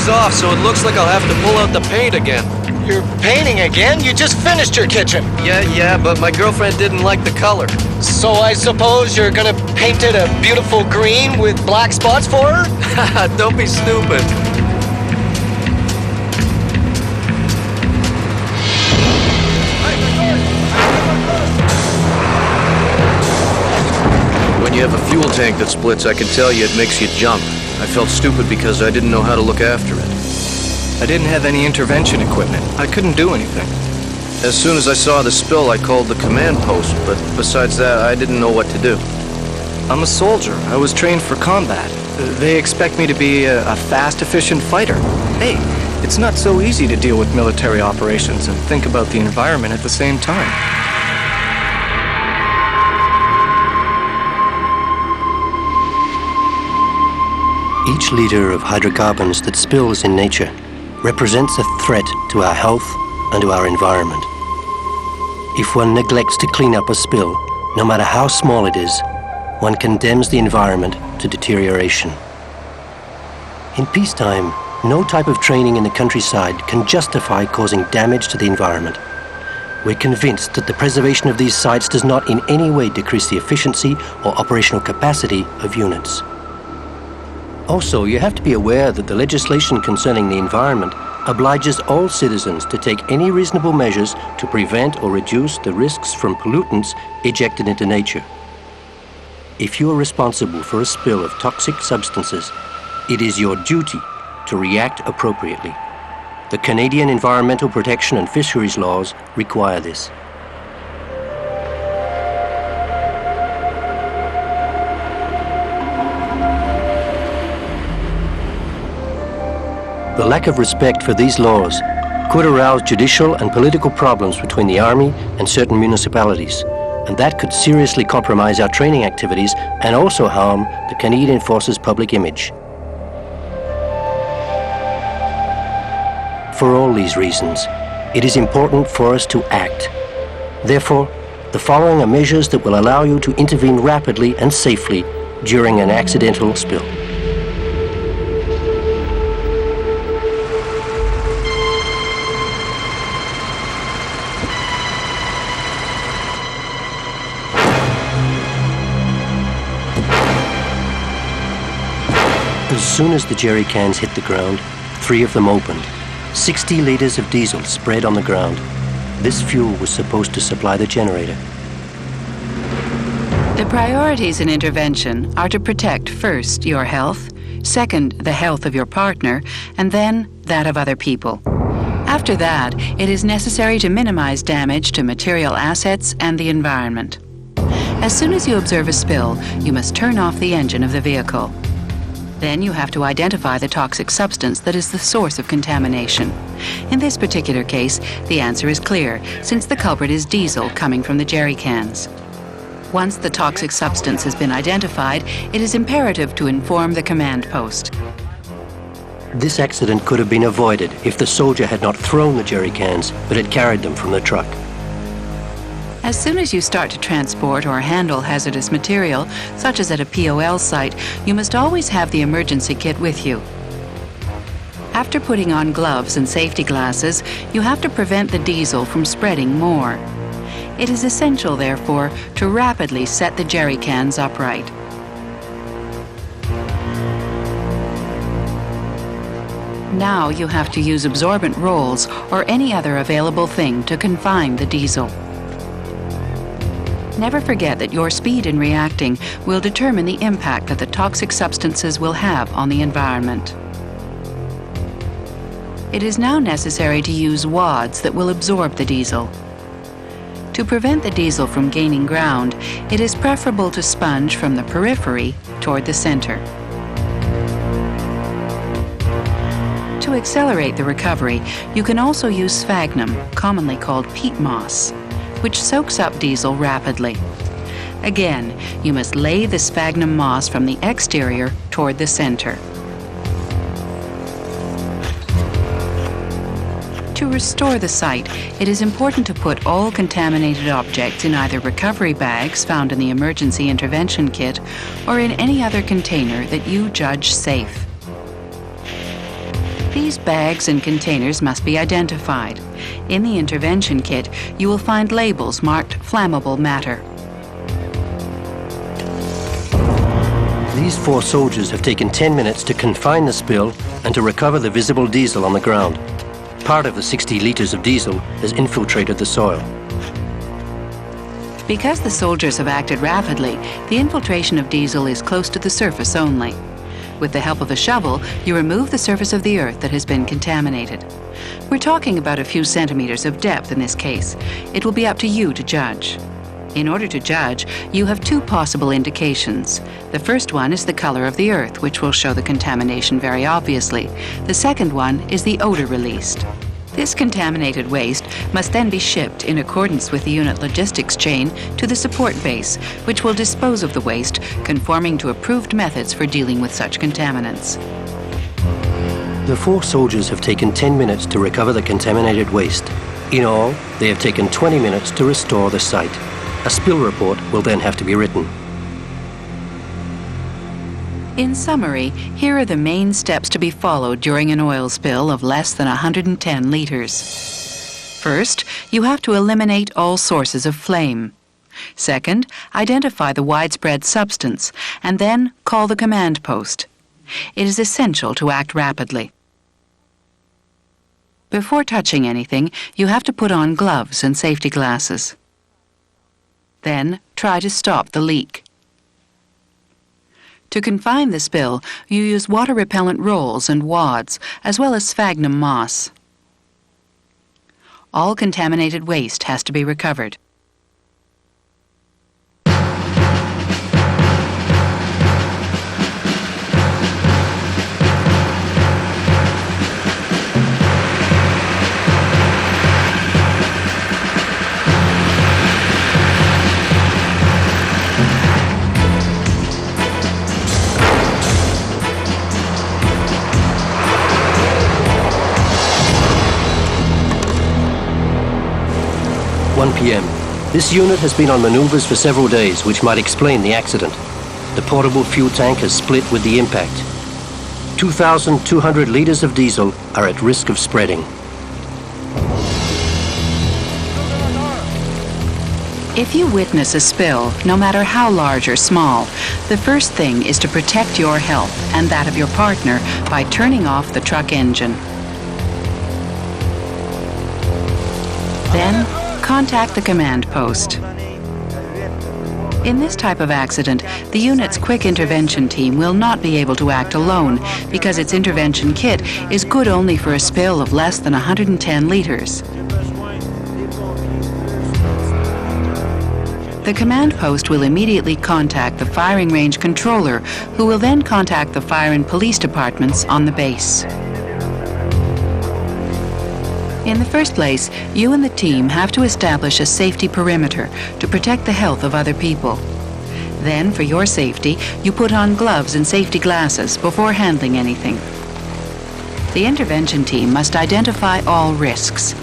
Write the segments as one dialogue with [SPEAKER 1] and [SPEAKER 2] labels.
[SPEAKER 1] days off, so it looks like I'll have to pull out the paint again.
[SPEAKER 2] You're painting again? You just finished your kitchen.
[SPEAKER 1] Yeah, but my girlfriend didn't like the color.
[SPEAKER 2] So I suppose you're gonna paint it a beautiful green with black spots for her?
[SPEAKER 1] Don't be stupid. When you have a fuel tank that splits, I can tell you it makes you jump. I felt stupid because I didn't know how to look after it.
[SPEAKER 3] I didn't have any intervention equipment. I couldn't do anything.
[SPEAKER 1] As soon as I saw the spill, I called the command post, but besides that, I didn't know what to do.
[SPEAKER 3] I'm a soldier. I was trained for combat. They expect me to be a fast, efficient fighter. Hey, it's not so easy to deal with military operations and think about the environment at the same time.
[SPEAKER 4] Each liter of hydrocarbons that spills in nature represents a threat to our health and to our environment. If one neglects to clean up a spill, no matter how small it is, one condemns the environment to deterioration. In peacetime, no type of training in the countryside can justify causing damage to the environment. We're convinced that the preservation of these sites does not in any way decrease the efficiency or operational capacity of units. Also, you have to be aware that the legislation concerning the environment obliges all citizens to take any reasonable measures to prevent or reduce the risks from pollutants ejected into nature. If you are responsible for a spill of toxic substances, it is your duty to react appropriately. The Canadian Environmental Protection and Fisheries laws require this. The lack of respect for these laws could arouse judicial and political problems between the Army and certain municipalities, and that could seriously compromise our training activities and also harm the Canadian Forces' public image. For all these reasons, it is important for us to act. Therefore, the following are measures that will allow you to intervene rapidly and safely during an accidental spill. As soon as the jerry cans hit the ground, 3 of them opened. 60 liters of diesel spread on the ground. This fuel was supposed to supply the generator.
[SPEAKER 5] The priorities in intervention are to protect first your health, second the health of your partner, and then that of other people. After that, it is necessary to minimize damage to material assets and the environment. As soon as you observe a spill, you must turn off the engine of the vehicle. Then you have to identify the toxic substance that is the source of contamination. In this particular case, the answer is clear, since the culprit is diesel coming from the jerry cans. Once the toxic substance has been identified, it is imperative to inform the command post.
[SPEAKER 4] This accident could have been avoided if the soldier had not thrown the jerry cans, but had carried them from the truck.
[SPEAKER 5] As soon as you start to transport or handle hazardous material, such as at a POL site, you must always have the emergency kit with you. After putting on gloves and safety glasses, you have to prevent the diesel from spreading more. It is essential, therefore, to rapidly set the jerry cans upright. Now you have to use absorbent rolls or any other available thing to confine the diesel. Never forget that your speed in reacting will determine the impact that the toxic substances will have on the environment. It is now necessary to use wads that will absorb the diesel. To prevent the diesel from gaining ground, it is preferable to sponge from the periphery toward the center. To accelerate the recovery, you can also use sphagnum, commonly called peat moss, which soaks up diesel rapidly. Again, you must lay the sphagnum moss from the exterior toward the center. To restore the site, it is important to put all contaminated objects in either recovery bags found in the emergency intervention kit or in any other container that you judge safe. These bags and containers must be identified. In the intervention kit, you will find labels marked flammable matter.
[SPEAKER 4] These 4 soldiers have taken 10 minutes to confine the spill and to recover the visible diesel on the ground. Part of the 60 litres of diesel has infiltrated the soil.
[SPEAKER 5] Because the soldiers have acted rapidly, the infiltration of diesel is close to the surface only. With the help of a shovel, you remove the surface of the earth that has been contaminated. We're talking about a few centimeters of depth in this case. It will be up to you to judge. In order to judge, you have 2 possible indications. The first one is the color of the earth, which will show the contamination very obviously. The second one is the odor released. This contaminated waste must then be shipped in accordance with the unit logistics chain to the support base, which will dispose of the waste, conforming to approved methods for dealing with such contaminants.
[SPEAKER 4] The 4 soldiers have taken 10 minutes to recover the contaminated waste. In all, they have taken 20 minutes to restore the site. A spill report will then have to be written.
[SPEAKER 5] In summary, here are the main steps to be followed during an oil spill of less than 110 liters. First, you have to eliminate all sources of flame. Second, identify the widespread substance, and then call the command post. It is essential to act rapidly. Before touching anything, you have to put on gloves and safety glasses. Then, try to stop the leak. To confine the spill, you use water-repellent rolls and wads, as well as sphagnum moss. All contaminated waste has to be recovered.
[SPEAKER 4] PM. This unit has been on maneuvers for several days, which might explain the accident. The portable fuel tank has split with the impact. 2,200 liters of diesel are at risk of spreading.
[SPEAKER 5] If you witness a spill, no matter how large or small, the first thing is to protect your health and that of your partner by turning off the truck engine. Then, contact the command post. In this type of accident, the unit's quick intervention team will not be able to act alone because its intervention kit is good only for a spill of less than 110 liters. The command post will immediately contact the firing range controller, who will then contact the fire and police departments on the base. In the first place, you and the team have to establish a safety perimeter to protect the health of other people. Then, for your safety, you put on gloves and safety glasses before handling anything. The intervention team must identify all risks.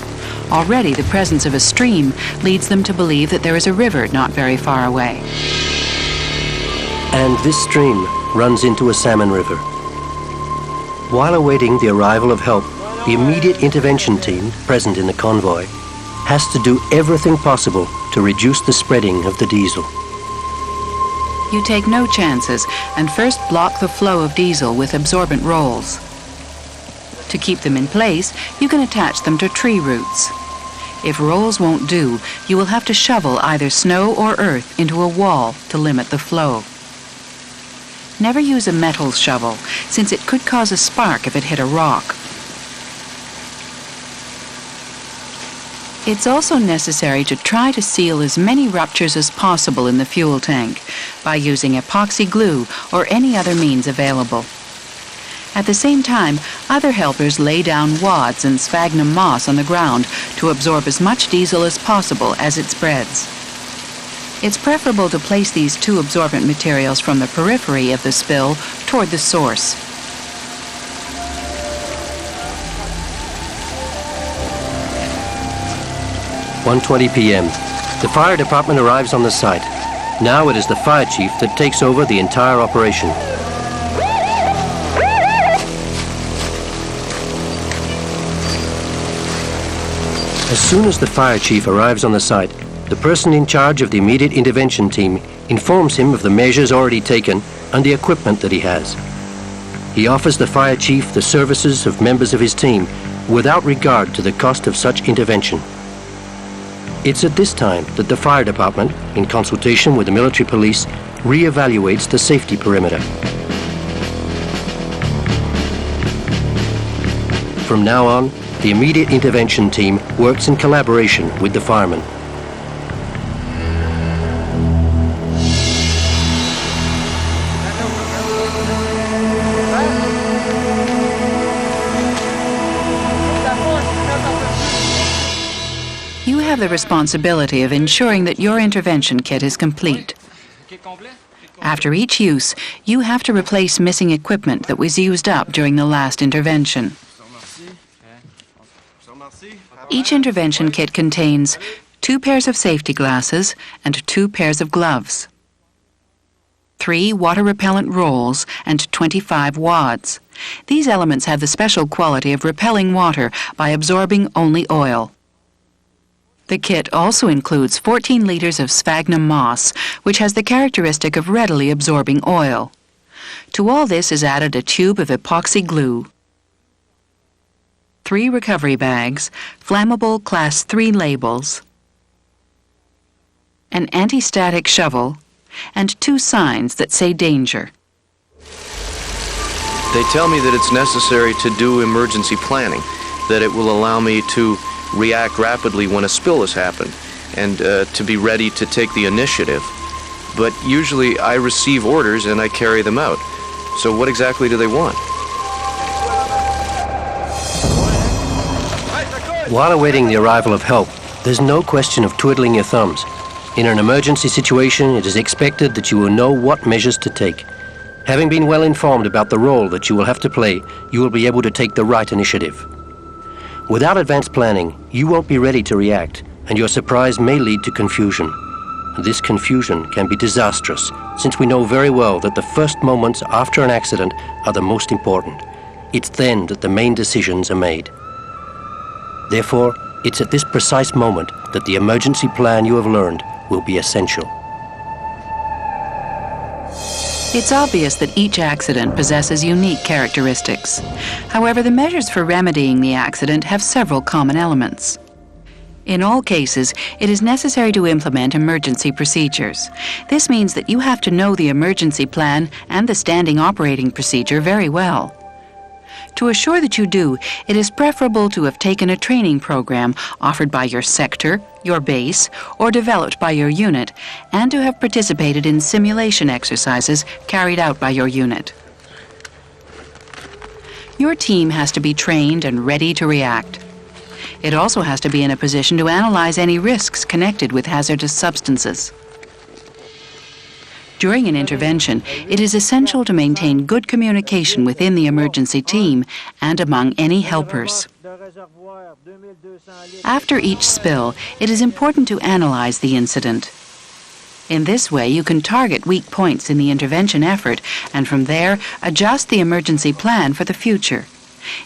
[SPEAKER 5] Already, the presence of a stream leads them to believe that there is a river not very far away.
[SPEAKER 4] And this stream runs into a salmon river. While awaiting the arrival of help, the immediate intervention team present in the convoy has to do everything possible to reduce the spreading of the diesel.
[SPEAKER 5] You take no chances and first block the flow of diesel with absorbent rolls. To keep them in place, you can attach them to tree roots. If rolls won't do, you will have to shovel either snow or earth into a wall to limit the flow. Never use a metal shovel, since it could cause a spark if it hit a rock. It's also necessary to try to seal as many ruptures as possible in the fuel tank by using epoxy glue or any other means available. At the same time, other helpers lay down wads and sphagnum moss on the ground to absorb as much diesel as possible as it spreads. It's preferable to place these 2 absorbent materials from the periphery of the spill toward the source.
[SPEAKER 4] "1:20 p.m. The fire department arrives on the site. Now it is the fire chief that takes over the entire operation. As soon as the fire chief arrives on the site, the person in charge of the immediate intervention team informs him of the measures already taken and the equipment that he has. He offers the fire chief the services of members of his team without regard to the cost of such intervention. It's at this time that the fire department, in consultation with the military police, re-evaluates the safety perimeter. From now on, the immediate intervention team works in collaboration with the firemen.
[SPEAKER 5] You have the responsibility of ensuring that your intervention kit is complete. After each use, you have to replace missing equipment that was used up during the last intervention. Each intervention kit contains 2 pairs of safety glasses and 2 pairs of gloves, 3 water-repellent rolls, and 25 wads. These elements have the special quality of repelling water by absorbing only oil. The kit also includes 14 liters of sphagnum moss, which has the characteristic of readily absorbing oil. To all this is added a tube of epoxy glue, 3 recovery bags, flammable Class 3 labels, an anti-static shovel, and 2 signs that say danger.
[SPEAKER 1] They tell me that it's necessary to do emergency planning, that it will allow me to react rapidly when a spill has happened, and to be ready to take the initiative. But usually I receive orders and I carry them out. So what exactly do they want?
[SPEAKER 4] While awaiting the arrival of help, there's no question of twiddling your thumbs. In an emergency situation, it is expected that you will know what measures to take. Having been well informed about the role that you will have to play, you will be able to take the right initiative. Without advanced planning, you won't be ready to react, and your surprise may lead to confusion. This confusion can be disastrous, since we know very well that the first moments after an accident are the most important. It's then that the main decisions are made. Therefore, it's at this precise moment that the emergency plan you have learned will be essential.
[SPEAKER 5] It's obvious that each accident possesses unique characteristics. However, the measures for remedying the accident have several common elements. In all cases, it is necessary to implement emergency procedures. This means that you have to know the emergency plan and the standing operating procedure very well. To assure that you do, it is preferable to have taken a training program offered by your sector, your base, or developed by your unit, and to have participated in simulation exercises carried out by your unit. Your team has to be trained and ready to react. It also has to be in a position to analyze any risks connected with hazardous substances. During an intervention, it is essential to maintain good communication within the emergency team and among any helpers. After each spill, it is important to analyze the incident. In this way, you can target weak points in the intervention effort and from there adjust the emergency plan for the future.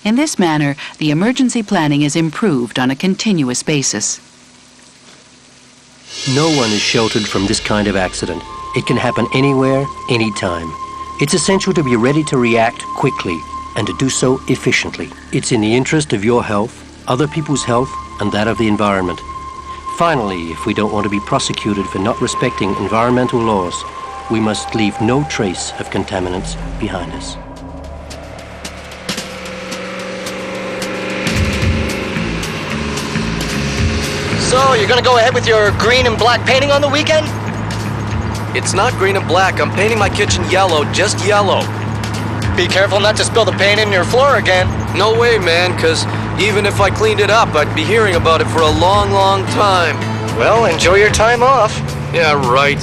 [SPEAKER 5] In this manner, the emergency planning is improved on a continuous basis.
[SPEAKER 4] No one is sheltered from this kind of accident. It can happen anywhere, anytime. It's essential to be ready to react quickly and to do so efficiently. It's in the interest of your health, other people's health, and that of the environment. Finally, if we don't want to be prosecuted for not respecting environmental laws, we must leave no trace of contaminants behind us.
[SPEAKER 2] So, you're gonna go ahead with your green and black painting on the weekend?
[SPEAKER 1] It's not green and black. I'm painting my kitchen yellow, just yellow.
[SPEAKER 2] Be careful not to spill the paint in your floor again.
[SPEAKER 1] No way, man, 'cause even if I cleaned it up, I'd be hearing about it for a long, long time.
[SPEAKER 2] Well, enjoy your time off.
[SPEAKER 1] Yeah, right.